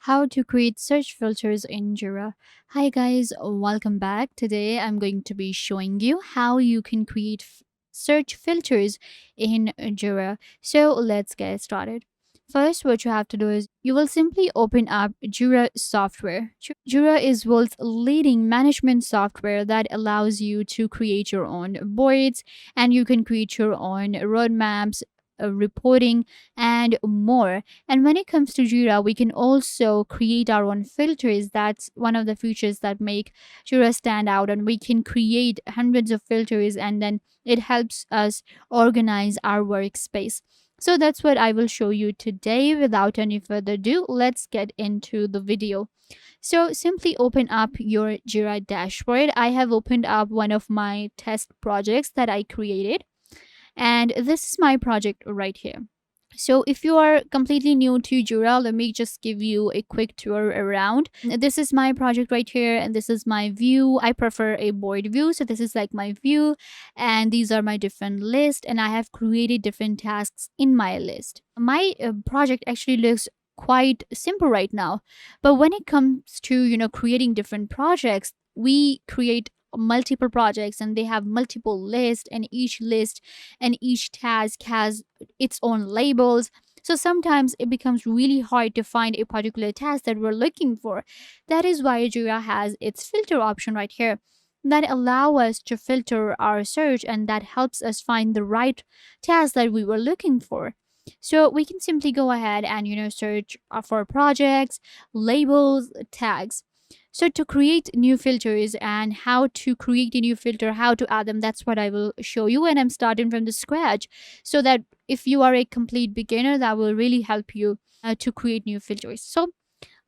How to create search filters in Jira. Hi guys, welcome back. Today I'm going to be showing you how you can create search filters in Jira. So let's get started. First, what you have to do is you will simply open up Jira software. Jira is world's leading management software that allows you to create your own boards and you can create your own roadmaps, reporting, and more. And when it comes to Jira, we can also create our own filters. That's one of the features that make Jira stand out. And we can create hundreds of filters and then it helps us organize our workspace. So that's what I will show you today. Without any further ado, let's get into the video. So simply open up your Jira dashboard. I have opened up one of my test projects that I created, and this is my project right here. So if you are completely new to Jira, let me just give you a quick tour around. This is my project right here and this is my view. I prefer a board view. So this is like my view and these are my different lists, and I have created different tasks in my list. My project actually looks quite simple right now. But when it comes to, creating different projects, we create multiple projects and they have multiple lists, and each list and each task has its own labels. So sometimes it becomes really hard to find a particular task that we're looking for. That is why Jira has its filter option right here that allow us to filter our search, and that helps us find the right task that we were looking for. So we can simply go ahead and search for projects, labels, tags. So to create new filters and how to create a new filter, how to add them, that's what I will show you. And I'm starting from the scratch so that if you are a complete beginner, that will really help you to create new filters. So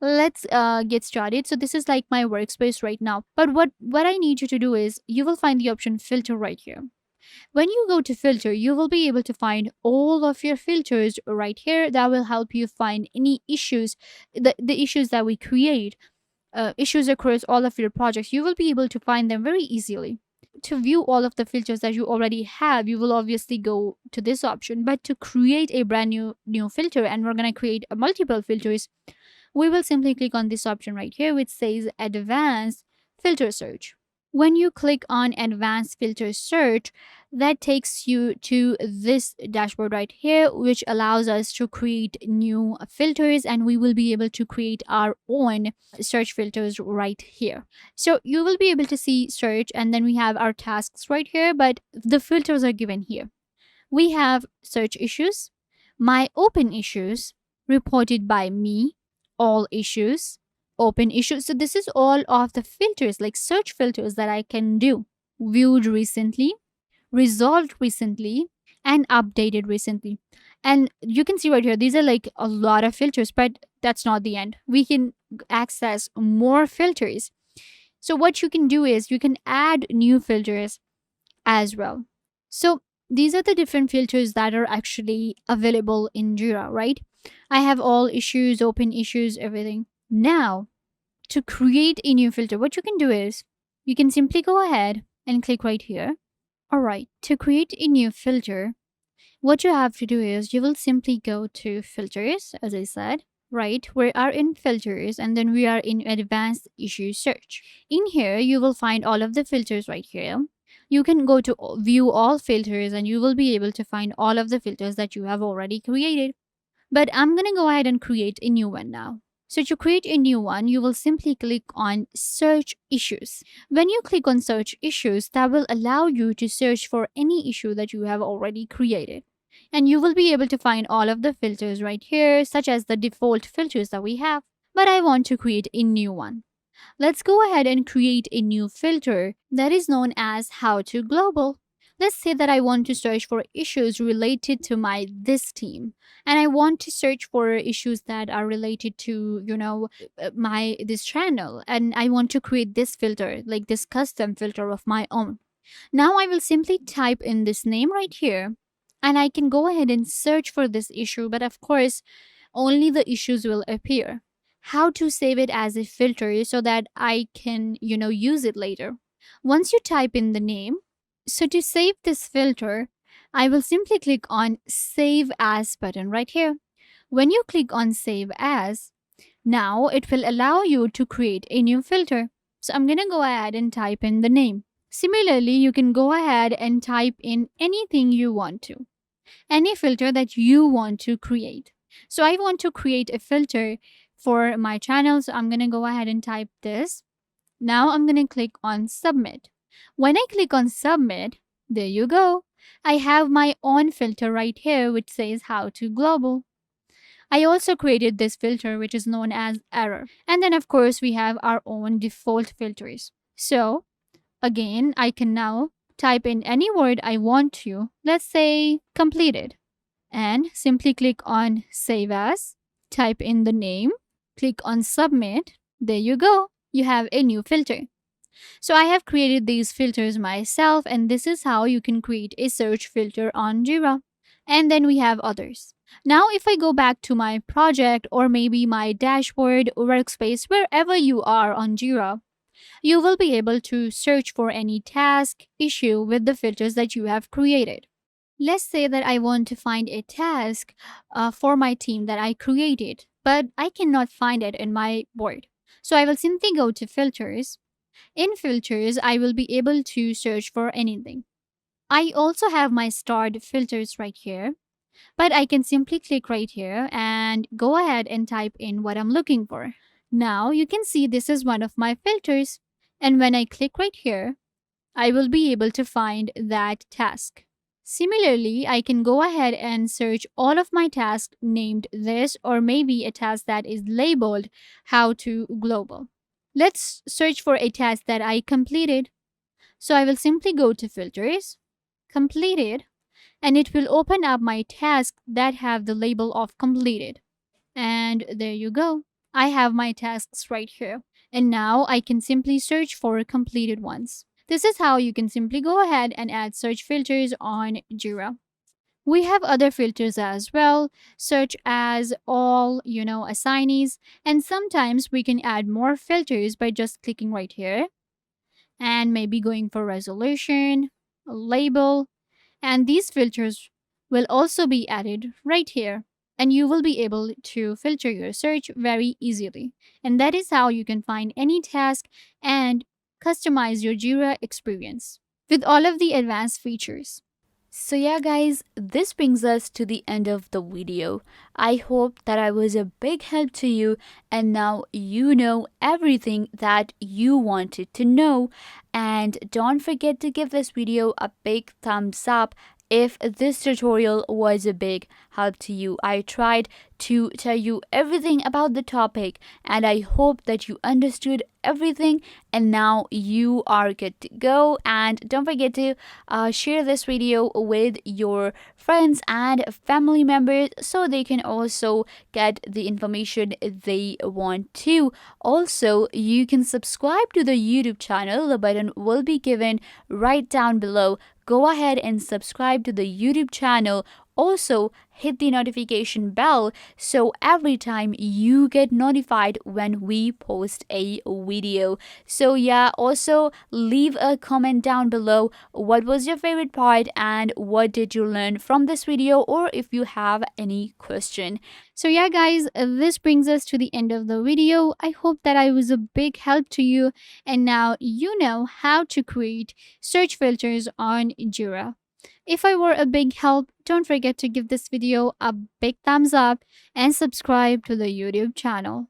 let's get started. So this is like my workspace right now. But what I need you to do is you will find the option filter right here. When you go to filter, you will be able to find all of your filters right here that will help you find any issues, the issues that we create, issues across all of your projects. You will be able to find them very easily. To view all of the filters that you already have, you will obviously go to this option. But to create a brand new filter, and we're going to create multiple filters, we will simply click on this option right here, which says Advanced Filter Search. When you click on Advanced Filter Search, that takes you to this dashboard right here, which allows us to create new filters, and we will be able to create our own search filters right here. So you will be able to see search, and then we have our tasks right here, but the filters are given here. We have search issues, my open issues, reported by me, all issues, open issues. So this is all of the filters, like search filters that I can do. Viewed recently, resolved recently, and updated recently. And you can see right here, these are like a lot of filters, but that's not the end. We can access more filters. So what you can do is you can add new filters as well. So these are the different filters that are actually available in Jira, right? I have all issues, open issues, everything. Now, to create a new filter, what you can do is you can simply go ahead and click right here. All right, to create a new filter, what you have to do is you will simply go to filters, as I said, right? We are in filters and then we are in advanced issue search. In here, you will find all of the filters right here. You can go to view all filters and you will be able to find all of the filters that you have already created. But I'm going to go ahead and create a new one now. So to create a new one, you will simply click on search issues. When you click on search issues, that will allow you to search for any issue that you have already created. And you will be able to find all of the filters right here, such as the default filters that we have. But I want to create a new one. Let's go ahead and create a new filter that is known as How to Global. Let's say that I want to search for issues related to my this team, and I want to search for issues that are related to, my this channel, and I want to create this filter, like this custom filter of my own. Now I will simply type in this name right here, and I can go ahead and search for this issue, but of course, only the issues will appear. How to save it as a filter so that I can, use it later. Once you type in the name, so to save this filter, I will simply click on Save As button right here. When you click on Save As, Now it will allow you to create a new filter. So I'm going to go ahead and type in the name. Similarly, you can go ahead and type in anything you want to, any filter that you want to create. So I want to create a filter for my channel. So I'm going to go ahead and type this. Now I'm going to click on submit. When I click on submit, there you go. I have my own filter right here which says how to global. I also created this filter which is known as error. And then of course we have our own default filters. So again, I can now type in any word I want to, let's say completed, and simply click on save as, type in the name, click on submit. There you go. You have a new filter. So I have created these filters myself, and this is how you can create a search filter on Jira. And then we have others. Now, if I go back to my project or maybe my dashboard, workspace, wherever you are on Jira, you will be able to search for any task, issue with the filters that you have created. Let's say that I want to find a task for my team that I created, but I cannot find it in my board. So I will simply go to filters. In filters, I will be able to search for anything. I also have my starred filters right here, but I can simply click right here and go ahead and type in what I'm looking for. Now you can see this is one of my filters, and when I click right here, I will be able to find that task. Similarly, I can go ahead and search all of my tasks named this, or maybe a task that is labeled how to global. Let's search for a task that I completed. So I will simply go to filters, completed, and it will open up my tasks that have the label of completed. And there you go. I have my tasks right here. And now I can simply search for completed ones. This is how you can simply go ahead and add search filters on Jira. We have other filters as well, such as all, assignees. And sometimes we can add more filters by just clicking right here and maybe going for resolution, label, and these filters will also be added right here. And you will be able to filter your search very easily. And that is how you can find any task and customize your Jira experience with all of the advanced features. So yeah guys, this brings us to the end of the video. I hope that I was a big help to you and now you know everything that you wanted to know. And don't forget to give this video a big thumbs up if this tutorial was a big help to you. I tried to tell you everything about the topic and I hope that you understood everything and now you are good to go. And don't forget to share this video with your friends and family members so they can also get the information they want to. Also, you can subscribe to the YouTube channel. The button will be given right down below. Go ahead and subscribe to the YouTube channel. Also, hit the notification bell so every time you get notified when we post a video. So yeah, also leave a comment down below what was your favorite part and what did you learn from this video, or if you have any question. So yeah guys, this brings us to the end of the video. I hope that I was a big help to you and now you know how to create search filters on Jira. If I were a big help, don't forget to give this video a big thumbs up and subscribe to the YouTube channel.